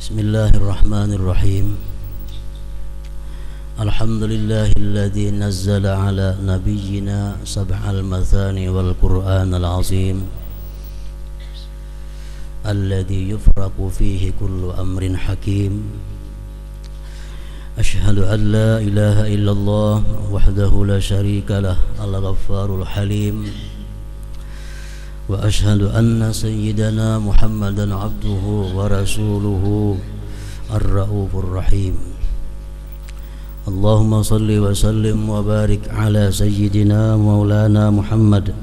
Bismillahirrahmanirrahim. Alhamdulillahilladzi nazzala ala nabiyyina sab'al mathani wal qur'anal azim alladzi yufraqu fihi kullu amrin hakim. Ashhadu an la ilaha illallah wahdahu la syarika lah al-ghaffarul halim. Wa ashhadu anna sayyidana Muhammadan abduhu wa rasuluhu ar-raufur rahim. Allahumma salli wa sallim wa barik ala sayyidina maulana Muhammad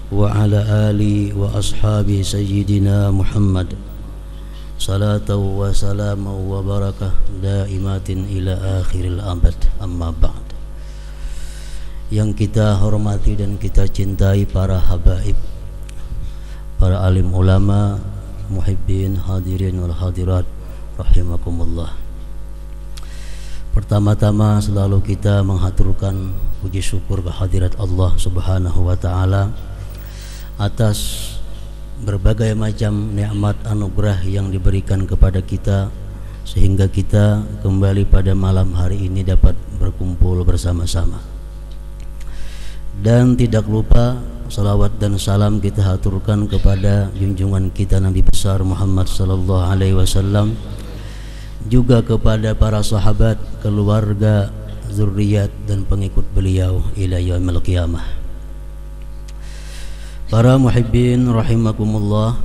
wa ala ali wa ashabi sayyidina Muhammad salatu wa salamu wa barakah daimatin ila akhiril abad. Amma ba'd. Yang kita hormati dan kita cintai para habaib, para alim ulama, muhibbin, hadirin wal hadirat rahimakumullah. Pertama-tama selalu kita menghaturkan puji syukur kehadirat Allah Subhanahu wa taala atas berbagai macam nikmat anugerah yang diberikan kepada kita sehingga kita kembali pada malam hari ini dapat berkumpul bersama-sama. Dan tidak lupa salawat dan salam kita haturkan kepada junjungan kita Nabi besar Muhammad sallallahu alaihi wasallam, juga kepada para sahabat, keluarga, zuriat dan pengikut beliau ila yaumil qiyamah. Para muhibbin rahimakumullah,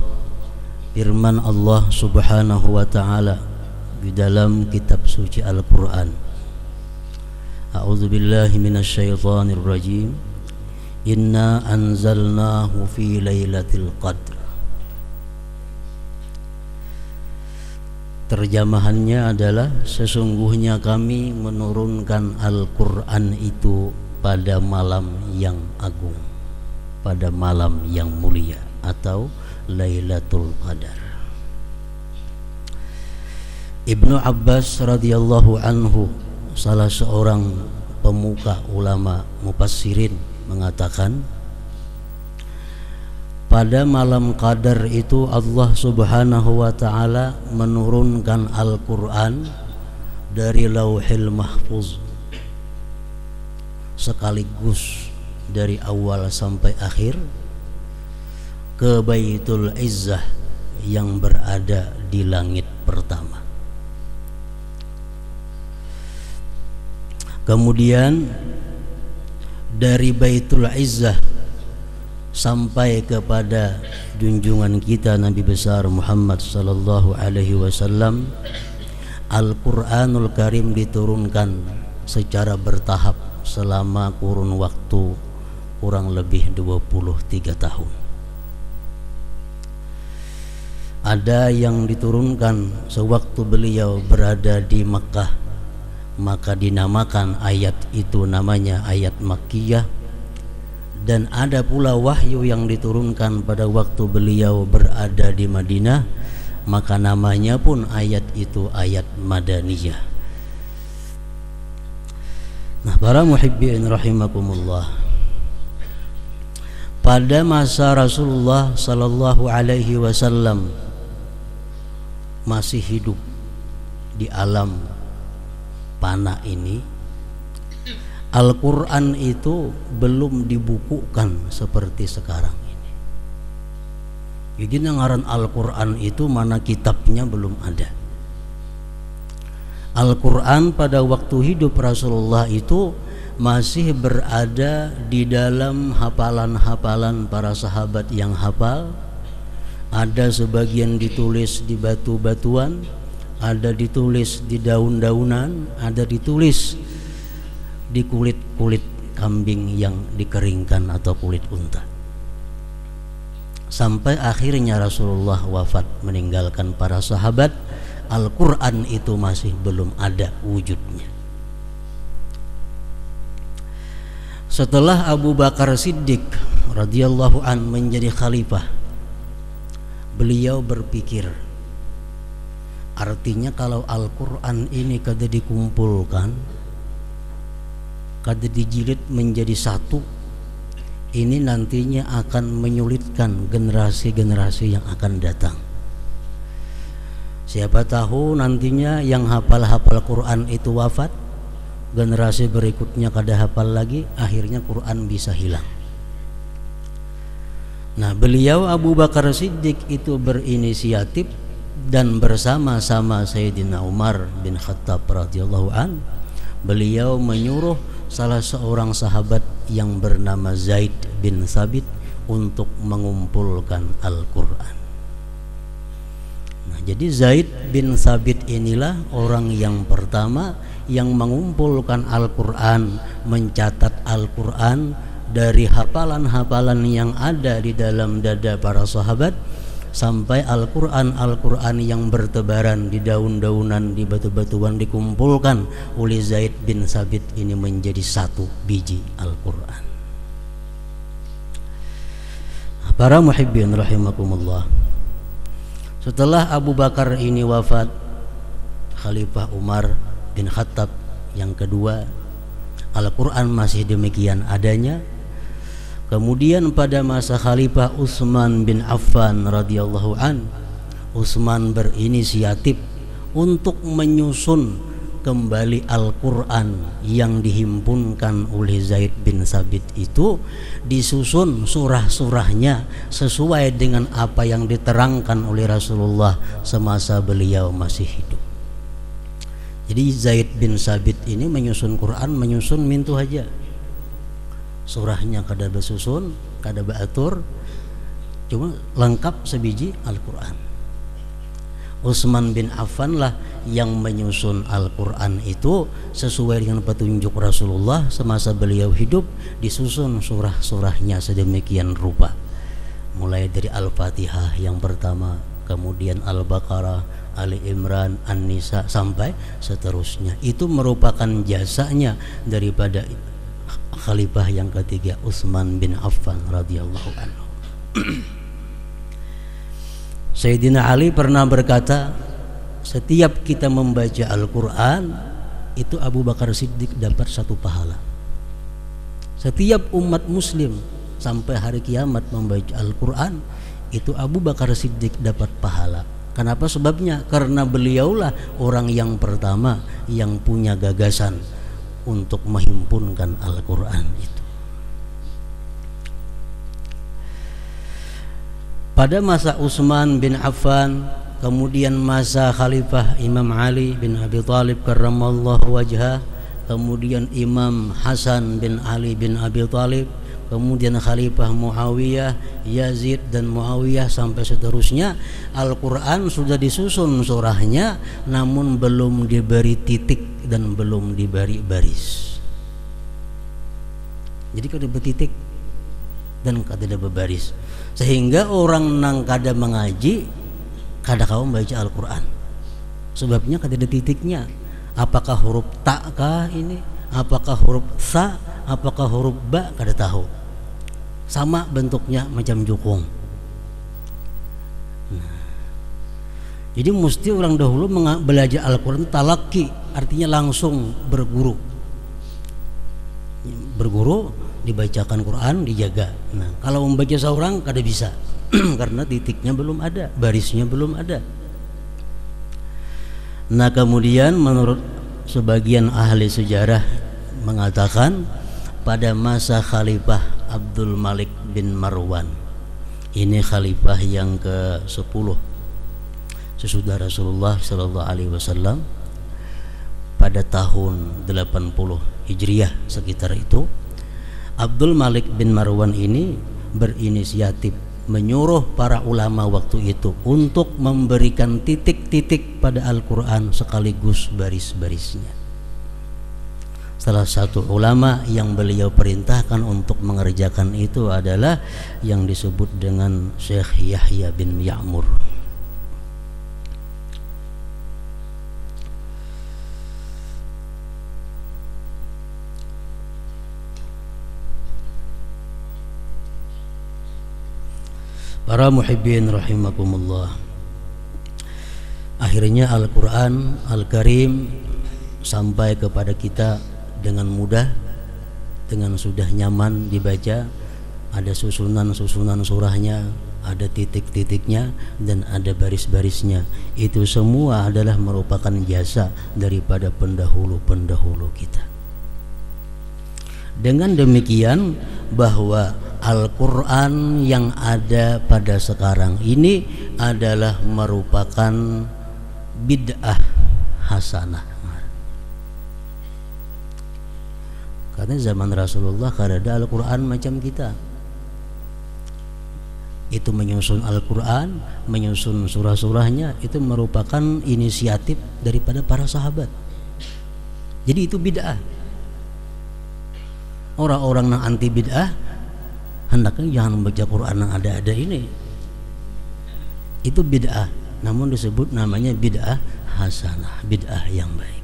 firman Allah Subhanahu wa taala di dalam kitab suci Al-Qur'an. A'udzubillahi minasyaitonir rajim. Inna anzalnahu fi lailatul qadr. Terjemahannya adalah sesungguhnya kami menurunkan Al-Qur'an itu pada malam yang agung, pada malam yang mulia atau Lailatul Qadar. Ibnu Abbas radhiyallahu anhu, salah seorang pemuka ulama mufassirin, mengatakan pada malam Qadar itu Allah Subhanahu wa taala menurunkan Al-Qur'an dari Lauhil Mahfuz sekaligus dari awal sampai akhir ke Baitul Izzah yang berada di langit pertama. Kemudian dari Baitul Izzah sampai kepada junjungan kita Nabi besar Muhammad sallallahu alaihi wasallam, Al-Qur'anul Karim diturunkan secara bertahap selama kurun waktu kurang lebih 23 tahun. Ada yang diturunkan sewaktu beliau berada di Makkah, maka dinamakan ayat itu namanya ayat Makkiyah. Dan ada pula wahyu yang diturunkan pada waktu beliau berada di Madinah, maka namanya pun ayat itu ayat Madaniyah. Nah, para muhibbin rahimakumullah, pada masa Rasulullah sallallahu alaihi wasallam masih hidup di alam panah ini, Al-Qur'an itu belum dibukukan seperti sekarang ini. Jadi ngaran Al-Qur'an itu mana kitabnya belum ada. Al-Qur'an pada waktu hidup Rasulullah itu masih berada di dalam hafalan-hafalan para sahabat yang hafal. Ada sebagian ditulis di batu-batuan, ada ditulis di daun-daunan, ada ditulis di kulit-kulit kambing yang dikeringkan atau kulit unta. Sampai akhirnya Rasulullah wafat meninggalkan para sahabat, Al-Qur'an itu masih belum ada wujudnya. Setelah Abu Bakar Siddiq radhiyallahu an menjadi khalifah, beliau berpikir, artinya kalau Al-Qur'an ini kada dikumpulkan, kada dijilid menjadi satu, ini nantinya akan menyulitkan generasi-generasi yang akan datang. Siapa tahu nantinya yang hafal-hafal Quran itu wafat, generasi berikutnya kada hafal lagi, akhirnya Quran bisa hilang. Nah, beliau Abu Bakar Siddiq itu berinisiatif dan bersama-sama Sayyidina Umar bin Khattab radhiyallahu an, beliau menyuruh salah seorang sahabat yang bernama Zaid bin Thabit untuk mengumpulkan Al-Quran. Nah, jadi Zaid bin Thabit inilah orang yang pertama yang mengumpulkan Al-Quran, mencatat Al-Quran dari hafalan-hafalan yang ada di dalam dada para sahabat sampai Al-Quran yang bertebaran di daun-daunan, di batu-batuan dikumpulkan oleh Zaid bin Thabit ini menjadi satu biji Al-Quran. Para muhibbin rahimakumullah, setelah Abu Bakar ini wafat, Khalifah Umar bin Khattab yang kedua, Al-Quran masih demikian adanya. Kemudian pada masa Khalifah Utsman bin Affan radhiyallahu an, Utsman berinisiatif untuk menyusun kembali Al-Quran yang dihimpunkan oleh Zaid bin Thabit itu, disusun surah-surahnya sesuai dengan apa yang diterangkan oleh Rasulullah semasa beliau masih hidup. Jadi Zaid bin Thabit ini menyusun Quran, menyusun mintu aja. Surahnya kada bersusun, kada beratur, cuma lengkap sebiji Al-Quran. Utsman bin Affan lah yang menyusun Al-Quran itu sesuai dengan petunjuk Rasulullah semasa beliau hidup, disusun surah-surahnya sedemikian rupa. Mulai dari Al-Fatihah yang pertama, kemudian Al-Baqarah, Ali Imran, An-Nisa sampai seterusnya. Itu merupakan jasanya daripada Khalifah yang ketiga Utsman bin Affan radhiyallahu anhu. Sayyidina Ali pernah berkata, setiap kita membaca Al-Quran itu Abu Bakar Siddiq dapat satu pahala. Setiap umat muslim sampai hari kiamat membaca Al-Quran itu Abu Bakar Siddiq dapat pahala. Kenapa sebabnya? Karena beliaulah orang yang pertama yang punya gagasan untuk menghimpunkan Al-Quran itu. Pada masa Utsman bin Affan, kemudian masa Khalifah Imam Ali bin Abi Thalib karramallahu wajhah, kemudian Imam Hasan bin Ali bin Abi Thalib, kemudian Khalifah Muawiyah, Yazid dan Muawiyah sampai seterusnya, Al-Quran sudah disusun surahnya namun belum diberi titik dan belum diberi baris. Jadi kada bertitik dan kada berbaris, sehingga orang nang kada mengaji kada kau membaca Al-Quran. Sebabnya kada ada titiknya. Apakah huruf ta kah ini? Apakah huruf sa? Apakah huruf ba? Kada tahu. Sama bentuknya macam jukung. Nah, jadi mesti orang dahulu belajar Al-Quran talaki, artinya langsung berguru. Berguru, dibacakan Quran, dijaga. Nah, kalau membaca seorang kada bisa karena titiknya belum ada, barisnya belum ada. Nah, kemudian menurut sebagian ahli sejarah mengatakan pada masa Khalifah Abdul Malik bin Marwan, ini khalifah yang ke-10 sesudah Rasulullah sallallahu alaihi wasallam, pada tahun 80 Hijriah sekitar itu, Abdul Malik bin Marwan ini berinisiatif menyuruh para ulama waktu itu untuk memberikan titik-titik pada Al-Quran sekaligus baris-barisnya. Salah satu ulama yang beliau perintahkan untuk mengerjakan itu adalah yang disebut dengan Syekh Yahya bin Ya'mur. Para muhibbin rahimakumullah, akhirnya Al-Quran Al-Karim sampai kepada kita dengan mudah, dengan sudah nyaman dibaca. Ada susunan-susunan surahnya, ada titik-titiknya dan ada baris-barisnya. Itu semua adalah merupakan jasa daripada pendahulu-pendahulu kita. Dengan demikian bahwa Al-Quran yang ada pada sekarang ini adalah merupakan bid'ah hasanah. Karena zaman Rasulullah kada ada Al-Quran macam kita. Itu menyusun Al-Quran, menyusun surah-surahnya, itu merupakan inisiatif daripada para sahabat. Jadi itu bid'ah. Orang-orang yang anti bid'ah hendaknya jangan membaca Quran yang ada-ada ini. Itu bid'ah, namun disebut namanya bid'ah hasanah, bid'ah yang baik.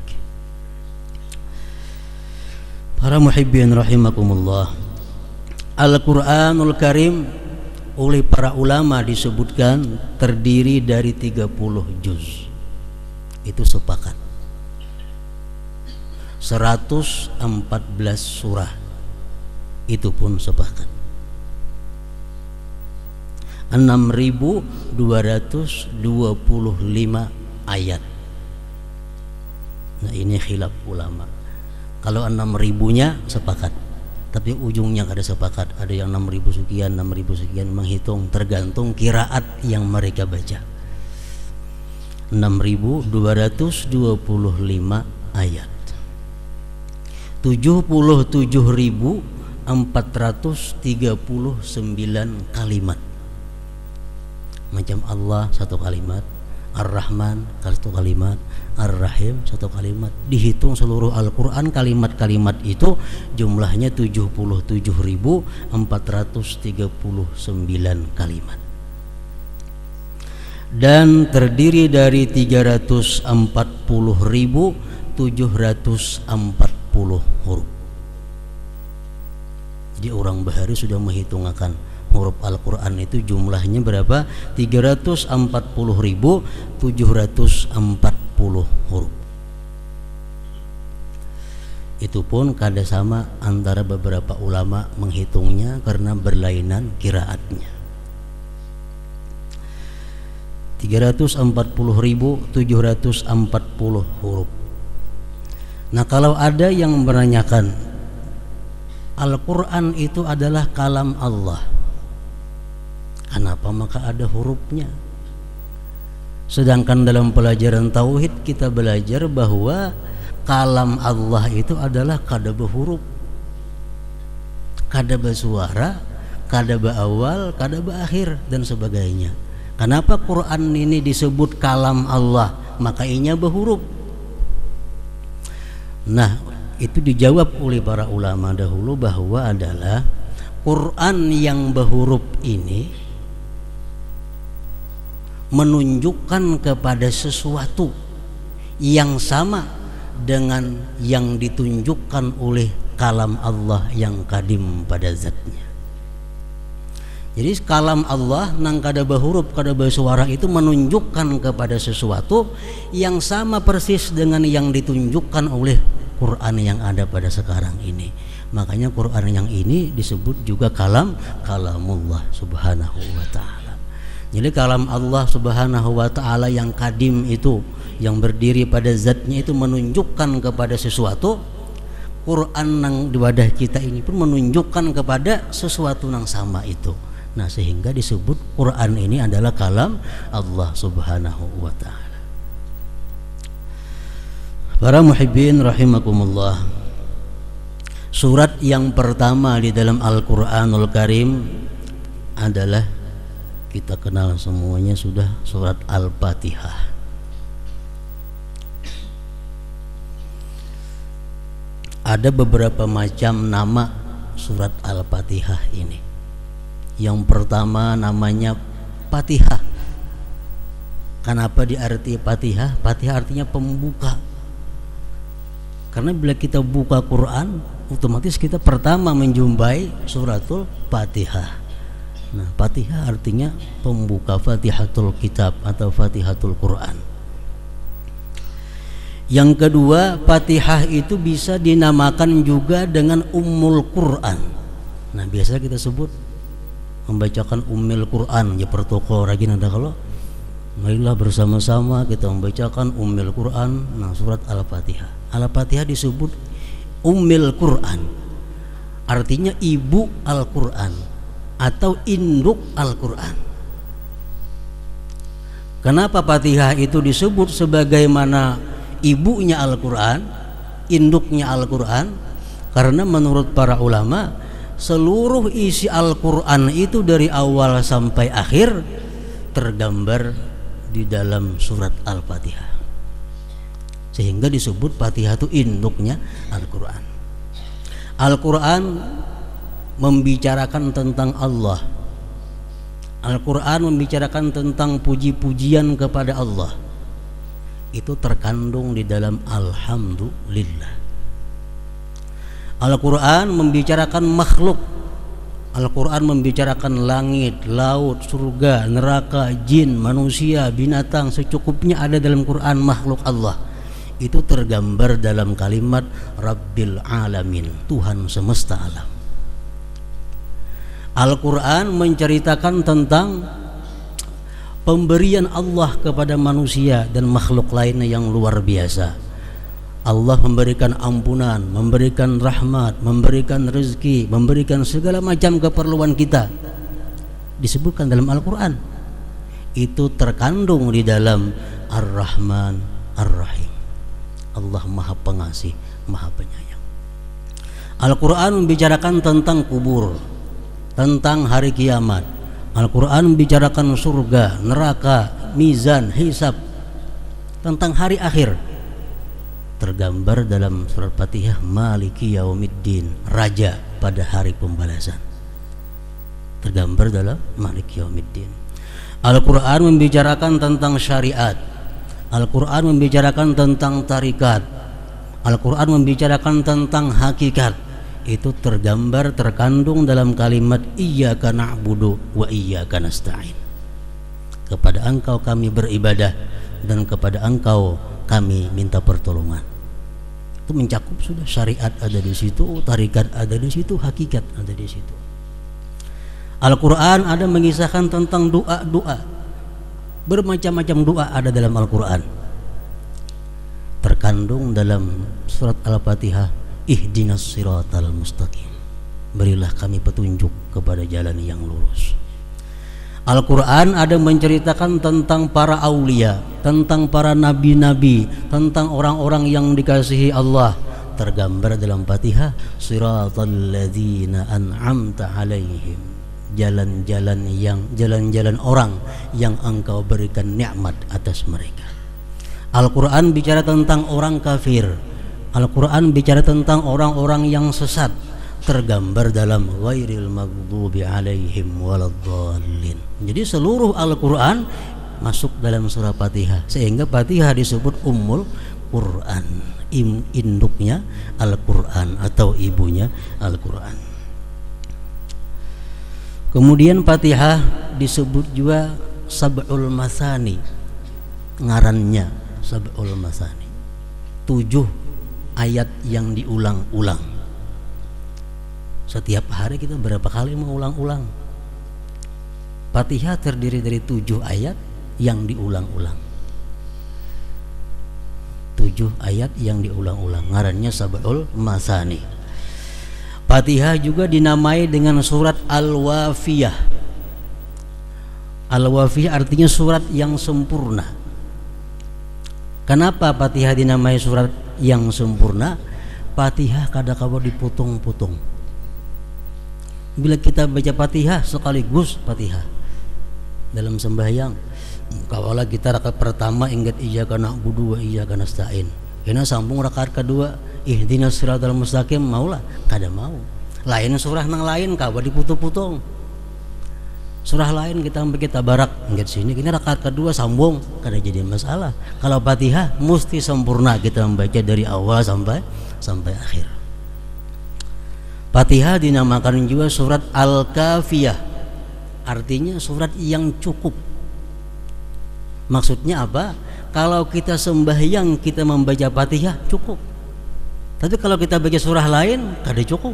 Para muhibbin rahimakumullah, Al-Quranul Karim oleh para ulama disebutkan terdiri dari 30 juz. Itu sepakat. 114 surah. Itu pun sepakat. 6.225 ayat. Nah, ini khilaf ulama. Kalau 6.000-nya sepakat, tapi ujungnya kada sepakat. Ada yang 6.000 sekian, 6.000 sekian, menghitung tergantung qiraat yang mereka baca. 6.225 ayat. 77.439 kalimat. Macam Allah satu kalimat, Ar-Rahman satu kalimat, Ar-Rahim satu kalimat. Dihitung seluruh Al-Quran kalimat-kalimat itu jumlahnya 77.439 kalimat. Dan terdiri dari 340.740 huruf. Jadi orang bahari sudah menghitungkan huruf Al-Quran itu jumlahnya berapa? 340.740 huruf. Itu pun kada sama antara beberapa ulama menghitungnya karena berlainan qiraatnya. 340.740 huruf. Nah, kalau ada yang menanyakan Al-Quran itu adalah kalam Allah, kenapa maka ada hurufnya? Sedangkan dalam pelajaran tauhid kita belajar bahwa kalam Allah itu adalah kada berhuruf, kada bersuara, kada berawal, kada berakhir dan sebagainya. Kenapa Quran ini disebut kalam Allah? Maka inya berhuruf. Nah, itu dijawab oleh para ulama dahulu bahwa adalah Quran yang berhuruf ini menunjukkan kepada sesuatu yang sama dengan yang ditunjukkan oleh kalam Allah yang kadim pada zatnya. Jadi kalam Allah nang kada berhuruf, kada bersuara itu menunjukkan kepada sesuatu yang sama persis dengan yang ditunjukkan oleh Quran yang ada pada sekarang ini. Makanya Quran yang ini disebut juga kalamullah subhanahu wa ta'ala. Jadi kalam Allah subhanahu wa ta'ala yang kadim itu, yang berdiri pada zatnya itu menunjukkan kepada sesuatu. Quran yang di wadah kita ini pun menunjukkan kepada sesuatu yang sama itu. Nah, sehingga disebut Quran ini adalah kalam Allah subhanahu wa ta'ala. Para muhibbin rahimakumullah, surat yang pertama di dalam Al-Quranul Karim adalah kita kenal semuanya sudah, surat Al-Fatihah. Ada beberapa macam nama surat Al-Fatihah ini. Yang pertama namanya Fatihah. Kenapa diarti Fatihah? Fatihah artinya pembuka. Karena bila kita buka Quran, otomatis kita pertama menjumpai suratul Fatihah. Nah, Fatihah artinya pembuka, Fatihatul Kitab atau Fatihatul Quran. Yang kedua, Fatihah itu bisa dinamakan juga dengan Ummul Quran. Nah, biasa kita sebut membacakan Ummul Quran ya pertoko rajin ada kalau marilah bersama-sama kita membacakan Ummul Quran. Nah, surat Al-Fatihah. Al-Fatihah disebut Ummul Quran, artinya ibu Al-Quran atau induk Al-Quran. Kenapa Fatihah itu disebut sebagaimana ibunya Al-Quran, induknya Al-Quran? Karena menurut para ulama, seluruh isi Al-Quran itu dari awal sampai akhir tergambar di dalam surat Al-Fatihah, sehingga disebut Fatihah itu induknya Al-Quran. Al-Quran membicarakan tentang Allah. Al-Quran membicarakan tentang puji-pujian kepada Allah. Itu terkandung di dalam Alhamdulillah. Al-Quran membicarakan makhluk. Al-Quran membicarakan langit, laut, surga, neraka, jin, manusia, binatang, secukupnya ada dalam Quran makhluk Allah. Itu tergambar dalam kalimat Rabbil Alamin, Tuhan semesta alam. Al-Quran menceritakan tentang pemberian Allah kepada manusia dan makhluk lainnya yang luar biasa. Allah memberikan ampunan, memberikan rahmat, memberikan rezeki, memberikan segala macam keperluan kita. Disebutkan dalam Al-Quran. Itu terkandung di dalam Ar-Rahman Ar-Rahim. Allah Maha Pengasih, Maha Penyayang. Al-Quran membicarakan tentang kubur, tentang hari kiamat. Al-Quran membicarakan surga, neraka, mizan, hisab, tentang hari akhir. Tergambar dalam surat Fatihah Maliki Yaumiddin, Raja pada hari pembalasan. Tergambar dalam Maliki Yaumiddin. Al-Quran membicarakan tentang syariat. Al-Quran membicarakan tentang tarikat. Al-Quran membicarakan tentang hakikat. Itu tergambar, terkandung dalam kalimat Iyyaka na'budu wa iyyaka nasta'in. Kepada Engkau kami beribadah dan kepada Engkau kami minta pertolongan. Itu mencakup sudah, syariat ada di situ, tarikat ada di situ, hakikat ada di situ. Al-Quran ada mengisahkan tentang doa-doa. Bermacam-macam doa ada dalam Al-Quran. Terkandung dalam surat Al-Fatihah, Ihdinas siratal mustaqim. Berilah kami petunjuk kepada jalan yang lurus. Al-Quran ada menceritakan tentang para aulia, tentang para nabi-nabi, tentang orang-orang yang dikasihi Allah. Tergambar dalam Fatihah, Siratal ladzina an'amta alaihim. Jalan-jalan orang yang Engkau berikan nikmat atas mereka. Al-Quran bicara tentang orang kafir. Al-Quran bicara tentang orang-orang yang sesat. Tergambar dalam ghairil maghdubi alaihim waladdallin. Jadi seluruh Al-Quran masuk dalam surah Fatihah, sehingga Fatihah disebut Ummul Quran, induknya Al-Quran atau ibunya Al-Quran. Kemudian Fatihah disebut juga Sab'ul Masani, ngarannya Sab'ul Masani, 7 ayat yang diulang-ulang. Setiap hari kita berapa kali mengulang-ulang? Fatihah terdiri dari 7 ayat yang diulang-ulang. 7 ayat yang diulang-ulang, ngarannya Sab'ul Masani. Fatihah juga dinamai dengan surat Al-Wafiyah. Al-Wafiyah artinya surat yang sempurna. Kenapa Fatihah dinamai surat yang sempurna? Fatihah kadang-kadang dipotong-potong. Bila kita baca Fatihah sekaligus Fatihah dalam sembahyang, kawala kita rakaat pertama ingat iyyaka na'budu wa iyyaka nasta'in, kena sambung rakaat kedua ihdinas siratal mustaqim, maulah kada mau. Lain surah nang lain kawa diputung-putung. Surah lain kita sampai kita barak ingat sini, kini rakaat kedua sambung, kada jadi masalah. Kalau Fatihah mesti sempurna kita membaca dari awal sampai akhir. Fatihah dinamakan juga surat Al-Kafiyah, artinya surat yang cukup. Maksudnya apa? Kalau kita sembahyang kita membaca Fatihah cukup. Tapi kalau kita baca surah lain kada cukup.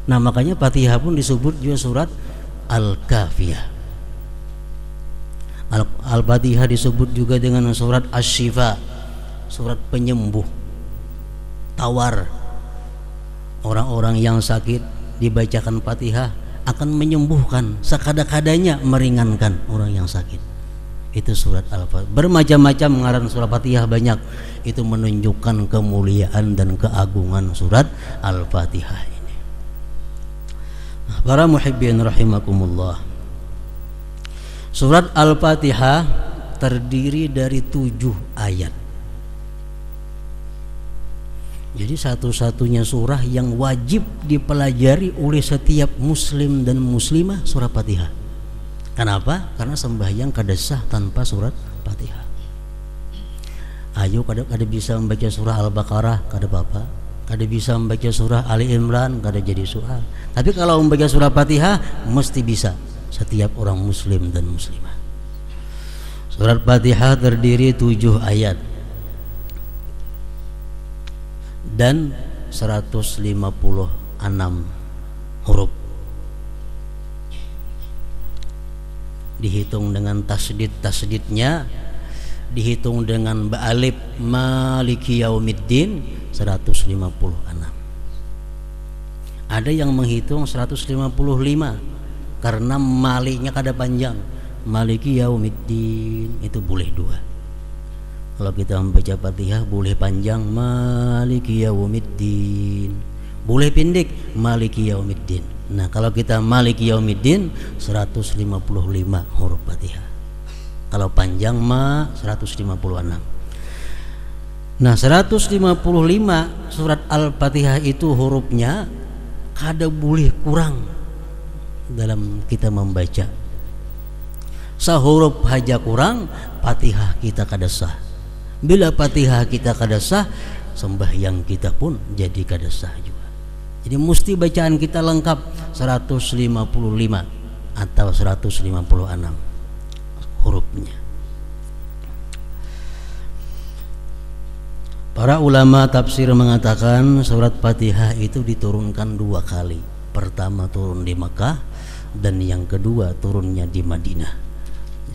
Nah makanya Fatihah pun disebut juga surat Al-Kafiyah. Al-Fatihah disebut juga dengan surat Asy-Syifa, surat penyembuh, tawar. Orang-orang yang sakit dibacakan Fatihah akan menyembuhkan, sekada-kadanya meringankan orang yang sakit. Itu surat Al-Fatihah. Bermacam-macam ngaran surat Fatihah banyak. Itu menunjukkan kemuliaan dan keagungan surat Al-Fatihah ini. Para muhibbin rahimakumullah, surat Al-Fatihah terdiri dari 7 ayat. Jadi satu-satunya surah yang wajib dipelajari oleh setiap muslim dan muslimah surah Fatihah. Kenapa? Karena sembahyang kada sah tanpa surat Fatihah. Ayo kada bisa membaca surah Al-Baqarah, kada apa-apa. Kada bisa membaca surah Ali Imran, kada jadi soal. Tapi kalau membaca surah Fatihah mesti bisa setiap orang muslim dan muslimah. Surat Fatihah terdiri 7 ayat dan 156 huruf. Dihitung dengan tasdid-tasdidnya, dihitung dengan ba'alif maliki yaumiddin 156. Ada yang menghitung 155 karena maliknya kada panjang. Maliki yaumiddin itu boleh 2. Kalau kita membaca Fatihah boleh panjang maliki yaumiddin, boleh pendek maliki yaumiddin. Nah, kalau kita maliki yaumiddin 155 huruf Fatihah. Kalau panjang 156. Nah, 155 surat Al-Fatihah itu hurufnya kada boleh kurang dalam kita membaca. Sahuruf haja kurang, Fatihah kita kada sah. Bila Fatihah kita kada sah, sembahyang kita pun jadi kada sah juga. Jadi mesti bacaan kita lengkap 155 atau 156 hurufnya. Para ulama tafsir mengatakan surat Fatihah itu diturunkan 2 kali. Pertama turun di Mekah dan yang kedua turunnya di Madinah.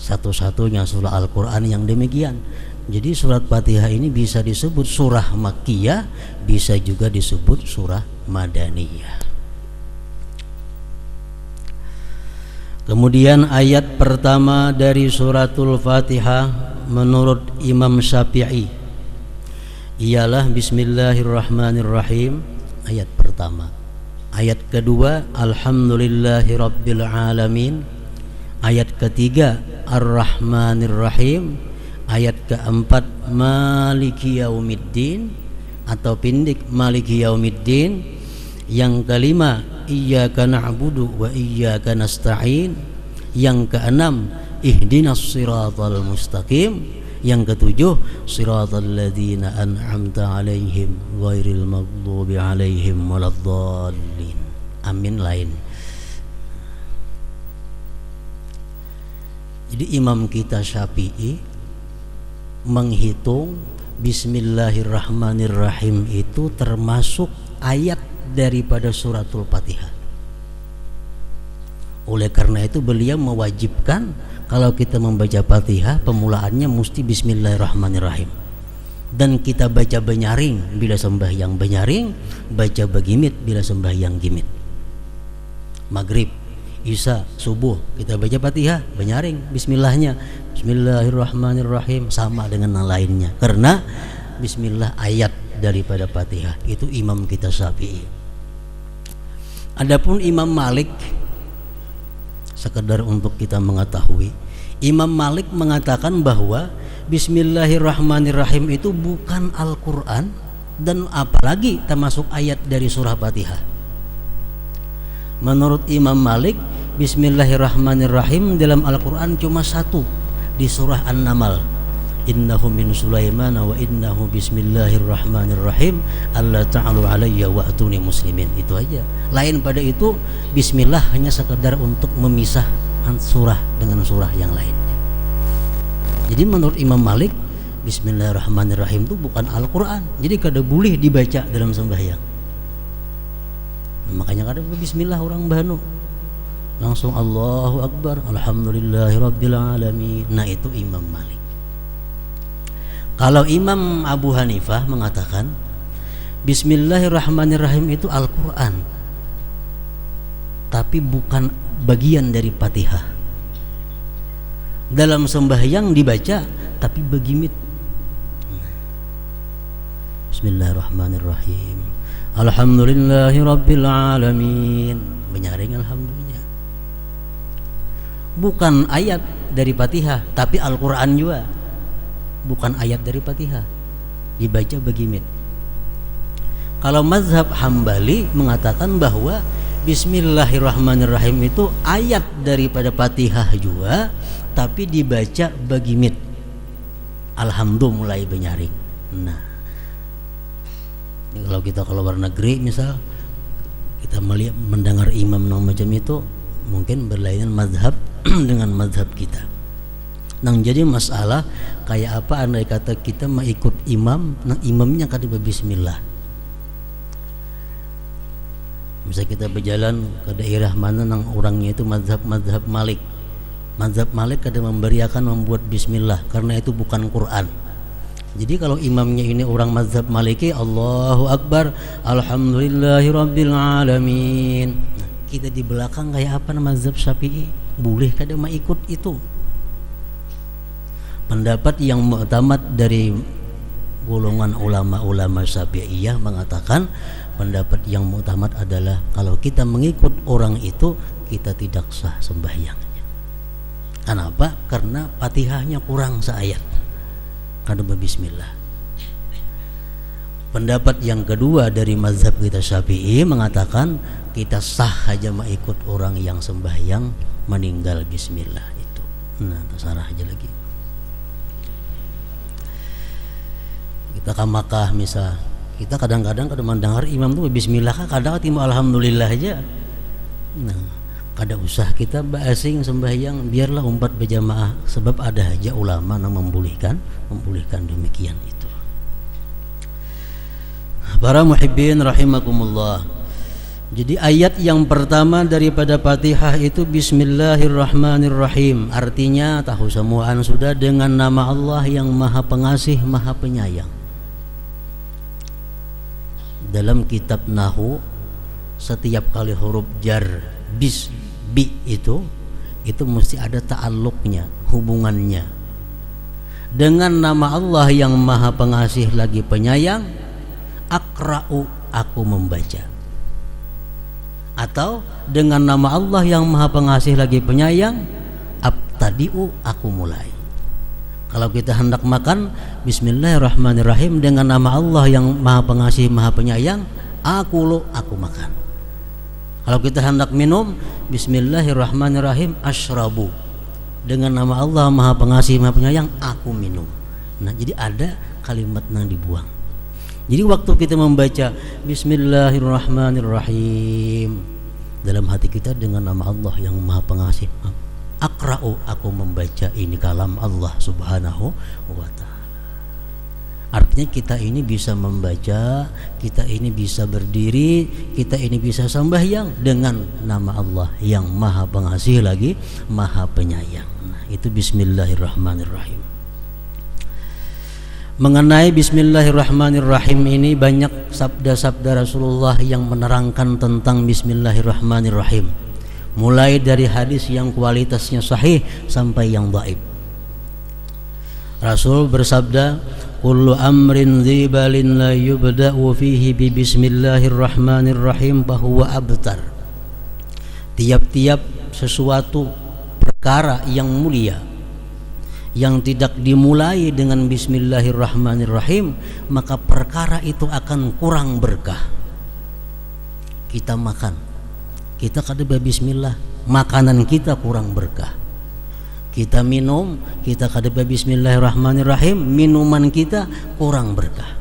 Satu-satunya surah Al-Quran yang demikian. Jadi surat Fatihah ini bisa disebut surah Makkiyah, bisa juga disebut surah Madaniyah. Kemudian ayat pertama dari suratul Fatihah menurut Imam Syafi'i ialah Bismillahirrahmanirrahim, ayat pertama. Ayat kedua Alhamdulillahirabbil alamin. Ayat ketiga Ar-Rahmanirrahim. Ayat keempat Maliki Yaumiddin atau pendek Maliki Yaumiddin. Yang kelima Iyyaka na'budu wa iyyaka nasta'in. Yang keenam Ihdinas siratal mustaqim. Yang ketujuh Siratal ladzina an'amta 'alaihim ghairil maghdubi 'alaihim waladdallin. Amin lain. Jadi imam kita Syafi'i menghitung Bismillahirrahmanirrahim itu termasuk ayat daripada suratul Fatihah. Oleh karena itu beliau mewajibkan kalau kita membaca Fatihah pemulaannya mesti Bismillahirrahmanirrahim. Dan kita baca benyaring bila sembahyang benyaring, baca begimit bila sembahyang gimit. Maghrib, Isya, subuh kita baca Fatihah benyaring bismillahnya. Bismillahirrahmanirrahim sama dengan yang lainnya. Karena bismillah ayat daripada Fatihah. Itu imam kita Syafi'i. Adapun Imam Malik, sekedar untuk kita mengetahui, Imam Malik mengatakan bahwa Bismillahirrahmanirrahim itu bukan Al-Quran dan apalagi termasuk ayat dari surah Fatihah. Menurut Imam Malik, Bismillahirrahmanirrahim dalam Al-Quran cuma 1 di surah An-Naml. Innahu min Sulaiman wa innahu bismillahirrahmanirrahim alla ta'alu alayya wa atuni muslimin. Itu aja. Lain pada itu bismillah hanya sekedar untuk memisah surah dengan surah yang lainnya. Jadi menurut Imam Malik Bismillahirrahmanirrahim itu bukan Al-Quran. Jadi kada boleh dibaca dalam sembahyang. Makanya kada bismillah orang banu. langsung Allahu Akbar, Alhamdulillahirabbil alamin. Nah, itu Imam Malik. Kalau Imam Abu Hanifah mengatakan Bismillahirrahmanirrahim itu Al-Quran, tapi bukan bagian dari Fatihah. Dalam sembahyang dibaca tapi begimit. Bismillahirrahmanirrahim, Alhamdulillahirabbil alamin, menyaring alhamdulillah. Bukan ayat dari Fatihah, tapi Al-Quran juga bukan ayat dari Fatihah, dibaca begimit. Kalau mazhab Hambali mengatakan bahwa Bismillahirrahmanirrahim itu ayat daripada Fatihah juga, tapi dibaca begimit. Alhamdulillah mulai menyaring. Nah, kalau kita keluar negeri misal, kita melihat mendengar imam macam itu, mungkin berlainan mazhab dengan mazhab kita. Nah, jadi masalah kayak apa andai kata kita mau ikut imam, nah imamnya kata bismillah. Misalnya kita berjalan ke daerah mana nang orangnya itu mazhab Malik. Mazhab Malik kada membuat bismillah karena itu bukan Quran. Jadi kalau imamnya ini orang mazhab Maliki, Allahu Akbar, Alhamdulillahirabbil alamin. Nah, kita di belakang kayak apa mazhab Syafi'i? Boleh kada mau ikut itu? Pendapat yang mu'tamad dari golongan ulama-ulama Syafi'iyah mengatakan pendapat yang mu'tamad adalah kalau kita mengikut orang itu kita tidak sah sembahyangnya. Kenapa? Karena Fatihahnya kurang seayat. Kada bismillah. Pendapat yang kedua dari mazhab kita Syafi'i mengatakan kita sah aja mengikut orang yang sembahyang meninggal bismillah itu. Nah, terserah aja lagi. Kita ke Makkah misal, kita kadang-kadang mendengar imam tuh bismillah, kadang timbul alhamdulillah aja. Nah, kada usah kita basing sembahyang, biarlah umat berjamaah, sebab ada aja ulama yang membolehkan demikian itu. Para muhibbin rahimakumullah. Jadi ayat yang pertama daripada Fatihah itu Bismillahirrahmanirrahim. Artinya tahu semuaan sudah, dengan nama Allah yang Maha Pengasih, Maha Penyayang. Dalam kitab Nahu, setiap kali huruf jar bi itu mesti ada ta'alluqnya, hubungannya dengan nama Allah yang Maha Pengasih lagi Penyayang. Aqra'u, aku membaca. Atau dengan nama Allah yang Maha Pengasih lagi Penyayang, abtadi'u, aku mulai. Kalau kita hendak makan, Bismillahirrahmanirrahim, dengan nama Allah yang Maha Pengasih Maha Penyayang, aku makan. Kalau kita hendak minum, Bismillahirrahmanirrahim, asyrabu, dengan nama Allah Maha Pengasih Maha Penyayang, aku minum. Nah, jadi ada kalimat yang dibuang. Jadi waktu kita membaca Bismillahirrahmanirrahim, dalam hati kita dengan nama Allah yang Maha Pengasih, Aqra'u, aku membaca ini kalam Allah Subhanahu wa ta'ala. Artinya kita ini bisa membaca, kita ini bisa berdiri, kita ini bisa sembahyang dengan nama Allah yang Maha Pengasih lagi Maha Penyayang. Nah, itu Bismillahirrahmanirrahim. Mengenai Bismillahirrahmanirrahim ini banyak sabda-sabda Rasulullah yang menerangkan tentang Bismillahirrahmanirrahim, mulai dari hadis yang kualitasnya sahih sampai yang dhaif. Rasul bersabda, kullu amrin dzibalin la yubda'u fihi bi bismillahirrahmanirrahim fahuwa abtar. Tiap-tiap sesuatu perkara yang mulia yang tidak dimulai dengan bismillahirrahmanirrahim, maka perkara itu akan kurang berkah. Kita makan, kita kada bismillah, makanan kita kurang berkah. Kita minum, kita kada bismillahirrahmanirrahim, minuman kita kurang berkah.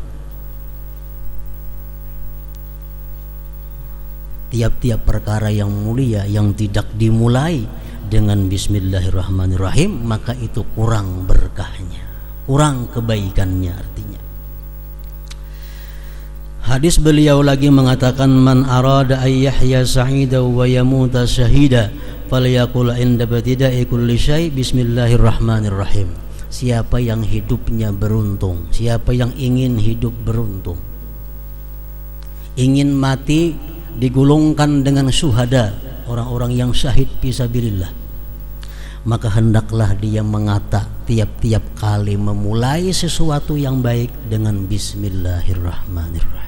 Tiap-tiap perkara yang mulia yang tidak dimulai dengan bismillahirrahmanirrahim, maka itu kurang berkahnya, kurang kebaikannya artinya. Hadis beliau lagi mengatakan, man arada ay yahya sa'ida wa yamuta syahida falyaqul inda batida'i kulli syai' bismillahirrahmanirrahim. Siapa yang hidupnya beruntung, siapa yang ingin hidup beruntung, ingin mati digulungkan dengan syuhada, orang-orang yang syahid fisabilillah, maka hendaklah dia mengata tiap-tiap kali memulai sesuatu yang baik dengan bismillahirrahmanirrahim.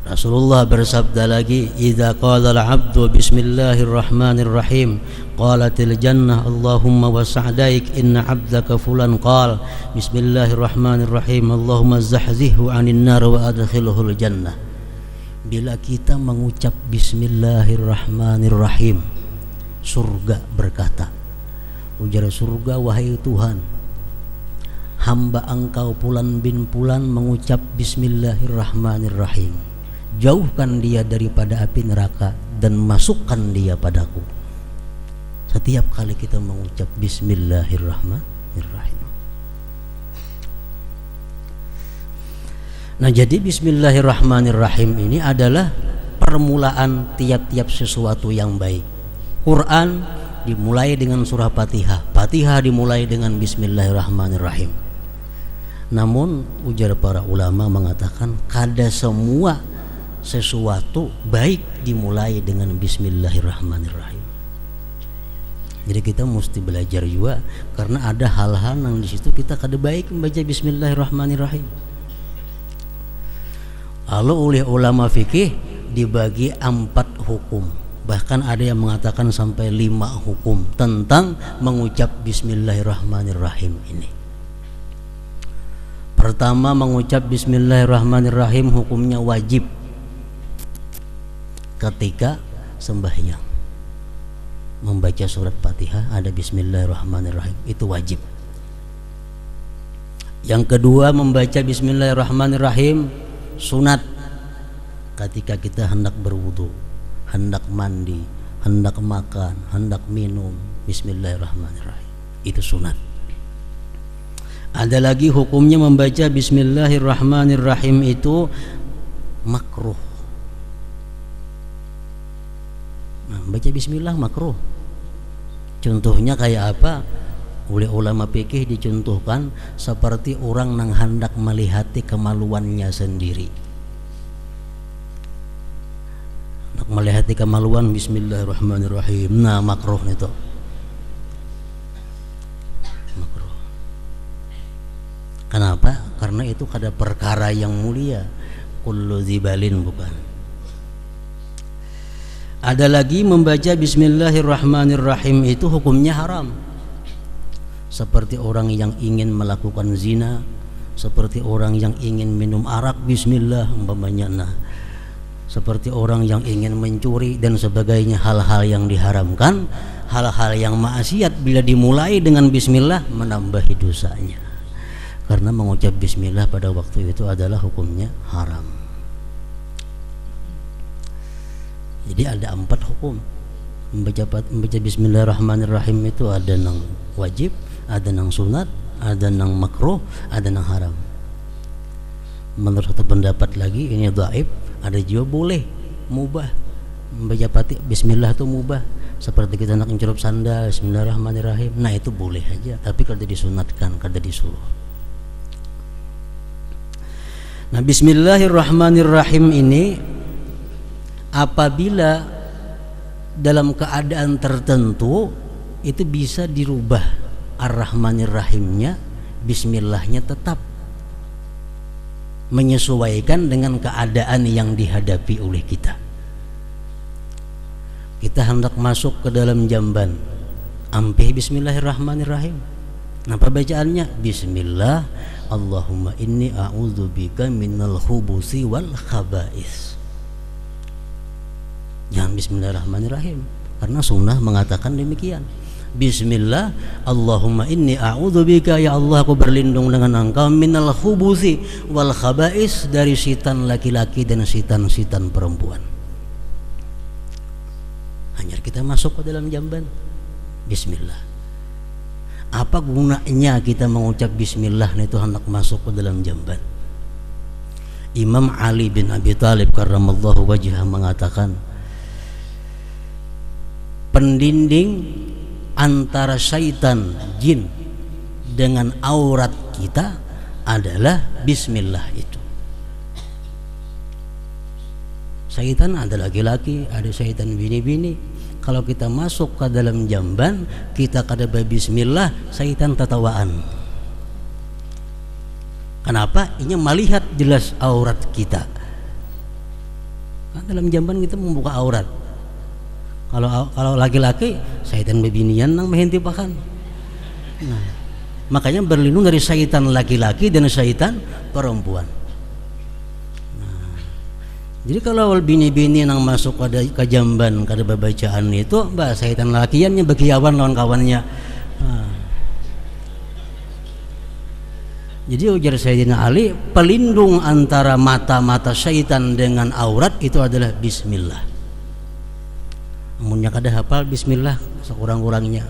Rasulullah bersabda lagi, "Idza qala al-'abdu bismillahirrahmanirrahim, qalatil jannah Allahumma wasa'daik inna 'abdaka fulan qala bismillahirrahmanirrahim Allahumma zahzihhu 'anil nar wa adkhilhul jannah." Bila kita mengucap bismillahirrahmanirrahim, surga berkata, ujar surga, "Wahai Tuhan, hamba Engkau Fulan bin Fulan mengucap bismillahirrahmanirrahim. Jauhkan dia daripada api neraka dan masukkan dia padaku." Setiap kali kita mengucap bismillahirrahmanirrahim. Nah, jadi bismillahirrahmanirrahim ini adalah permulaan tiap-tiap sesuatu yang baik. Quran dimulai dengan surah Fatihah, Fatihah dimulai dengan bismillahirrahmanirrahim. Namun ujar para ulama mengatakan kada semua sesuatu baik dimulai dengan bismillahirrahmanirrahim. Jadi kita mesti belajar juga, karena ada hal-hal yang di situ kita kada baik membaca bismillahirrahmanirrahim. Lalu oleh ulama fikih dibagi 4 hukum, bahkan ada yang mengatakan sampai 5 hukum tentang mengucap bismillahirrahmanirrahim ini. Pertama, mengucap bismillahirrahmanirrahim hukumnya wajib ketika sembahyang. Membaca surat Fatihah ada bismillahirrahmanirrahim, itu wajib. Yang kedua, membaca bismillahirrahmanirrahim sunat ketika kita hendak berwudu, hendak mandi, hendak makan, hendak minum, bismillahirrahmanirrahim, itu sunat. Ada lagi hukumnya membaca bismillahirrahmanirrahim itu makruh. Baca bismillah makruh. Contohnya kayak apa? Oleh ulama fikih dicontohkan seperti orang yang hendak melihati kemaluannya sendiri. Hendak melihati kemaluan, bismillahirrahmanirrahim. Nah, makruh itu. Makruh. Kenapa? Karena itu kada perkara yang mulia. Kullu dzibalin, bukan. Ada lagi membaca bismillahirrahmanirrahim itu hukumnya haram. Seperti orang yang ingin melakukan zina, seperti orang yang ingin minum arak bismillah umpamanya, nah, seperti orang yang ingin mencuri dan sebagainya, hal-hal yang diharamkan, hal-hal yang maksiat bila dimulai dengan bismillah menambahi dosanya. Karena mengucap bismillah pada waktu itu adalah hukumnya haram. Jadi ada 4 hukum membaca bismillahirrahmanirrahim itu, ada yang wajib, ada yang sunat, ada yang makruh, ada yang haram. Menurut satu pendapat lagi ini dhaif, ada juga boleh, mubah. Membaca bismillah itu mubah, seperti kita nak mencelup sandal bismillahirrahmanirrahim, nah itu boleh aja, tapi kada disunatkan, kada disuruh. Nah, bismillahirrahmanirrahim ini apabila dalam keadaan tertentu itu bisa dirubah ar-rahmanir-rahimnya, bismillahnya tetap menyesuaikan dengan keadaan yang dihadapi oleh kita. Kita hendak masuk ke dalam jamban, ampih bismillahirrahmanirrahim. Apa bacaannya? Bismillah, Allahumma inni a'udzubika minal khubusi wal khaba'is. Jangan bismillahirrahmanirrahim, karena sunnah mengatakan demikian. Bismillah, Allahumma inni a'udzubika, ya Allah aku berlindung dengan Engkau, minal khubusi wal khaba'is, dari sitan laki-laki dan sitan-sitan perempuan. Hanya kita masuk ke dalam jamban, bismillah. Apa gunanya kita mengucap bismillah itu hendak masuk ke dalam jamban? Imam Ali bin Abi Thalib karramallahu wajhah mengatakan, pendinding antara syaitan jin dengan aurat kita adalah bismillah itu. Syaitan ada laki-laki, ada syaitan bini-bini. Kalau kita masuk ke dalam jamban, kita kada bismillah, syaitan tertawaan. Kenapa? Ini melihat jelas aurat kita. Nah, dalam jamban kita membuka aurat. Kalau laki-laki, syaitan bebinian nang mehentipakan. Nah, makanya berlindung dari syaitan laki-laki dan syaitan perempuan. Nah, jadi kalau bini-bini nang masuk ke jamban kada bacaan itu, syaitan lakiannya begiawan lawan kawannya. Nah, jadi ujar Sayyidina Ali, pelindung antara mata-mata syaitan dengan aurat itu adalah bismillah. Amunnya kada hafal bismillah sekurang-kurangnya.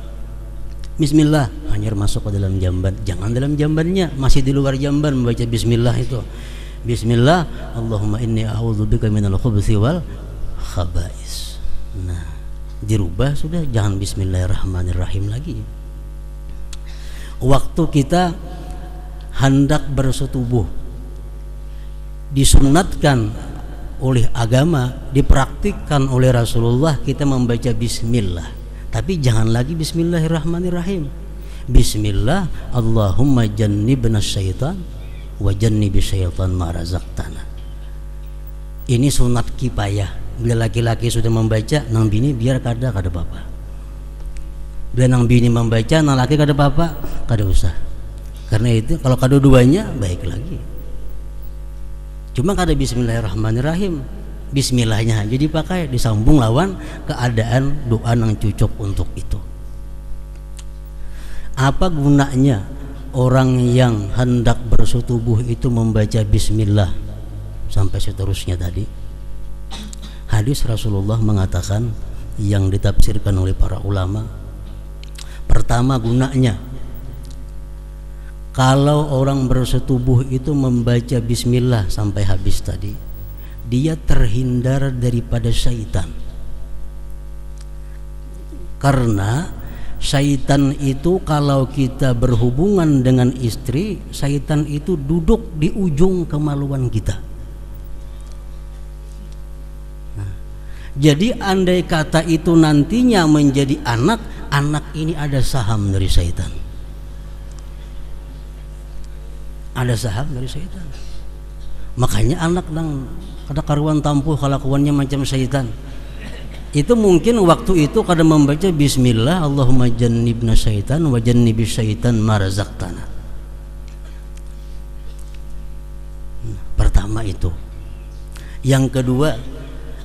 Bismillah hanya masuk ke dalam jamban, jangan dalam jambannya, masih di luar jamban membaca bismillah itu. Bismillah, Allahumma inni a'udzubika minal khubuthi wal khaba'is. Nah, dirubah sudah, jangan bismillahirrahmanirrahim lagi. Waktu kita hendak bersetubuh, disunatkan oleh agama, dipraktikkan oleh Rasulullah, kita membaca bismillah. Tapi jangan lagi bismillahirrahmanirrahim. Bismillah, Allahumma jannibna syaitan wa jannibi syaitan ma razaqtana. Ini sunat kifayah. Bila laki-laki sudah membaca, nang bini biar kada apa-apa. Bila nang bini membaca, nang laki kada apa-apa, kada usah. Karena itu kalau kedua-duanya baik lagi. Cuma kada bismillahirrahmanirrahim, bismillahnya aja dipakai, disambung lawan keadaan doa yang cocok untuk itu. Apa gunanya orang yang hendak bersetubuh itu membaca bismillah sampai seterusnya tadi? Hadis Rasulullah mengatakan yang ditafsirkan oleh para ulama, pertama gunanya, kalau orang bersetubuh itu membaca bismillah sampai habis tadi, dia terhindar daripada syaitan. Karena syaitan itu kalau kita berhubungan dengan istri, syaitan itu duduk di ujung kemaluan kita. Nah, jadi andai kata itu nantinya menjadi anak ini ada saham dari syaitan. Ada saham dari syaitan. Makanya anak nang kada karuan tampuh kelakuannya macam syaitan. Itu mungkin waktu itu kada membaca bismillah, Allahumma jannibna syaitan wa jannibi syaitan ma razaqtana. Pertama itu. Yang kedua,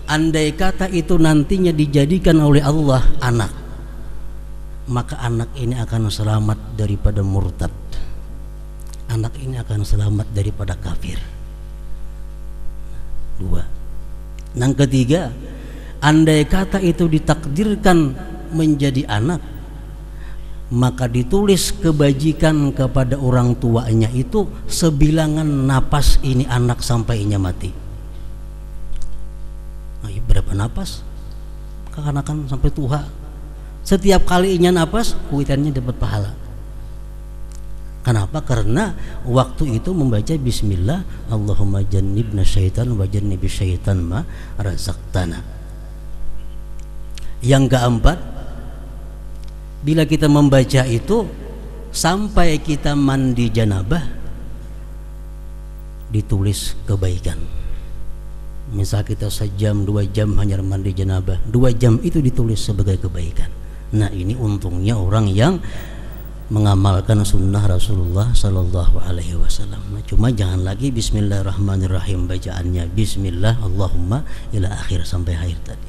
andai kata itu nantinya dijadikan oleh Allah anak, maka anak ini akan selamat daripada murtad. Anak ini akan selamat daripada kafir. Dua. Yang ketiga, andai kata itu ditakdirkan menjadi anak, maka ditulis kebajikan kepada orang tuanya itu sebilangan napas ini anak sampainya mati. Nah, berapa napas? Kekanakan sampai tua. Setiap kalinya napas, kuitannya dapat pahala. Kenapa? Karena waktu itu membaca bismillah, Allahumma jannibna syaitan wa jannibi syaitan ma razaqtana. Yang keempat, bila kita membaca itu sampai kita mandi janabah, ditulis kebaikan. Misal kita sejam 2 jam hanya mandi janabah, 2 jam itu ditulis sebagai kebaikan. Nah, ini untungnya orang yang mengamalkan sunnah Rasulullah Sallallahu Alaihi Wasallam. Cuma jangan lagi Bismillahirrahmanirrahim bacaannya, Bismillah Allahumma ila akhir sampai akhir tadi.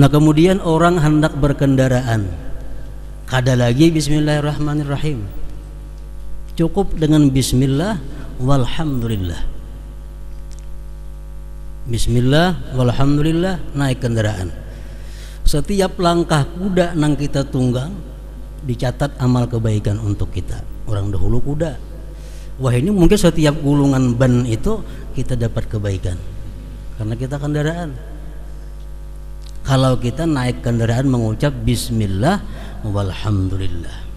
Nah, kemudian orang hendak berkendaraan, kada lagi Bismillahirrahmanirrahim, cukup dengan Bismillah walhamdulillah. Bismillah walhamdulillah, naik kendaraan. Setiap langkah kuda nang kita tunggang dicatat amal kebaikan untuk kita. Orang dahulu kuda. Wah, ini mungkin setiap gulungan ban itu kita dapat kebaikan karena kita kendaraan. kalau kita naik kendaraan mengucap bismillah walhamdulillah.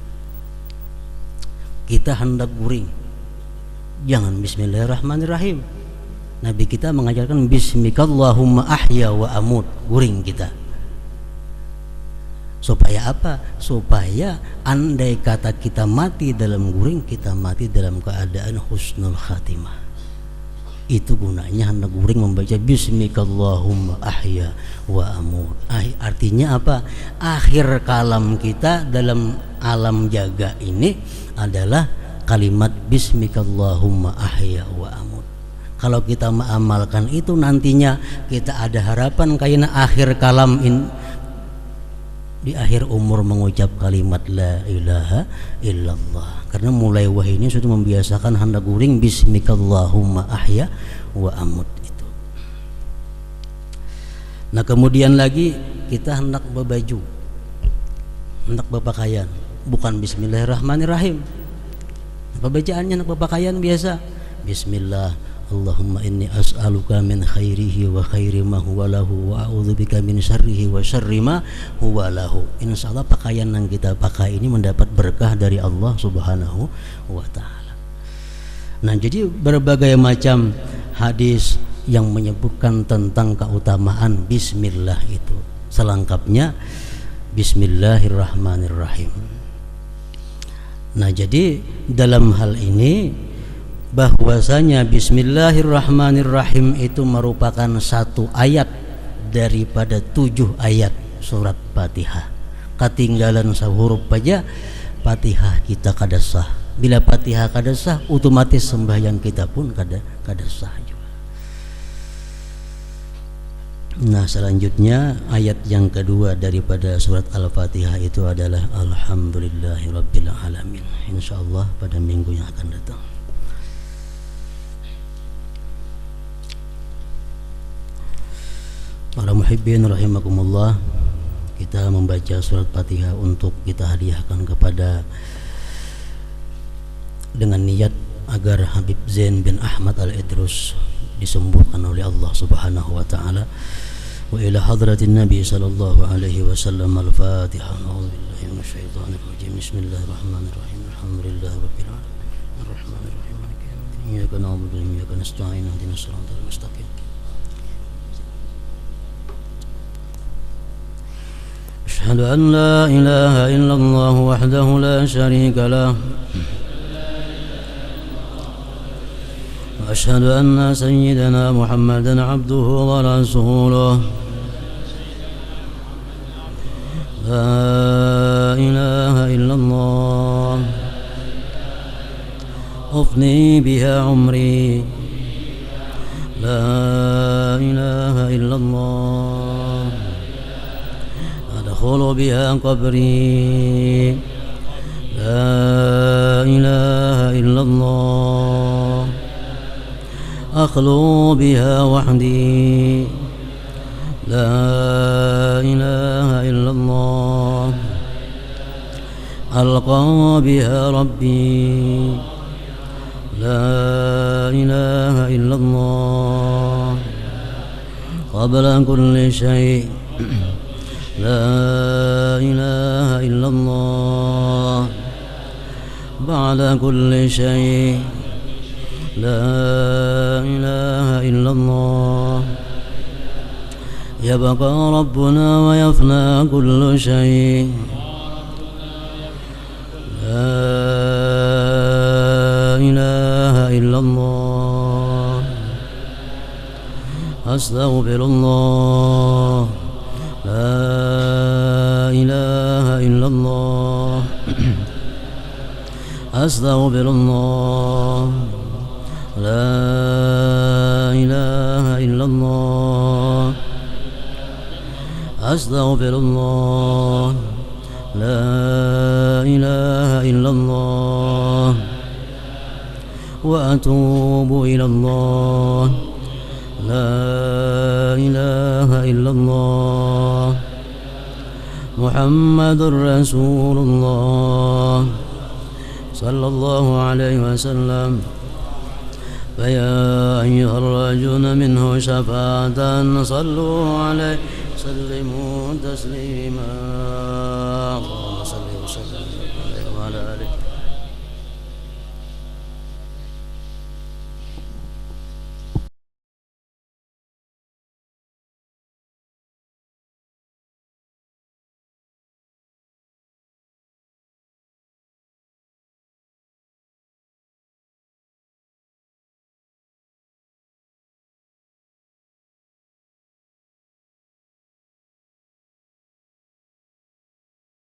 Kita hendak guring, jangan bismillahirrahmanirrahim. Nabi kita mengajarkan bismikallahumma ahya wa amut, guring kita. Supaya apa? Supaya andai kata kita mati dalam guring, kita mati dalam keadaan husnul khatimah. Itu gunanya hendak guring membaca bismikallahumma ahya wa amut. Artinya apa? Akhir kalam kita dalam alam jaga ini adalah kalimat bismikallahumma ahya wa amut. Kalau kita mengamalkan itu, nantinya kita ada harapan karena akhir kalam di akhir umur mengucap kalimat la ilaha illallah. Karena mulai wahyu ini sudah membiasakan hendak guring bismikallahumma ahya wa amut itu. Nah, kemudian lagi kita hendak berbaju, hendak berpakaian, bukan bismillahirrahmanirrahim. Bacaannya hendak berpakaian biasa, bismillah Allahumma inni as'aluka min khairihi wa khairi ma huwa lahu wa a'udzubika min syarrihi wa syarri ma huwa lahu. Insyaallah pakaian yang kita pakai ini mendapat berkah dari Allah Subhanahu wa taala. Nah, jadi berbagai macam hadis yang menyebutkan tentang keutamaan bismillah itu. Selengkapnya bismillahirrahmanirrahim. Nah, jadi dalam hal ini bahwasanya bismillahirrahmanirrahim itu merupakan satu ayat daripada 7 ayat surat Fatihah. Ketinggalan sahuruf aja Fatihah kita kada sah. Bila Fatihah kada sah, otomatis sembahyang kita pun kada sah juga. Nah, selanjutnya ayat yang kedua daripada surat Al-Fatihah itu adalah alhamdulillahirabbil alamin. Insyaallah pada minggu yang akan datang. Para muhibbin rahimakumullah, kita membaca surat Fatihah untuk kita hadiahkan kepada dengan niat agar Habib Zain bin Ahmad Al-Idrus disembuhkan oleh Allah Subhanahu wa taala. Wa ila hadratin Nabi sallallahu alaihi wasallam. Al-Fatihah. A'udzubillahi minasyaitonir rajim. Bismillahirrahmanirrahim. Alhamdulillahirabbil alamin. Arrahmanir rahim. Maliki yaumiddin. Iyyaka na'budu wa iyyaka nasta'in. Ihdinas siratal mustaqim. أشهد أن لا إله إلا الله وحده لا شريك له وأشهد أن سيدنا محمدا عبده ورسوله لا إله إلا الله أفني بها عمري لا إله إلا الله أدخل بها قبري لا إله إلا الله أخلو بها وحدي لا إله إلا الله ألقى بها ربي لا إله إلا الله قبل كل شيء لا إله إلا الله بعد كل شيء لا إله إلا الله يبقى ربنا ويفنى كل شيء لا إله إلا الله أستغفر الله لا إله إلا الله أستغفر الله لا إله إلا الله أستغفر الله لا إله إلا الله وأتوب إلى الله لا إله إلا الله محمد رسول الله صلى الله عليه وسلم فيا أيها الراجون منه شفاعة صلوا عليه سلموا تسليما.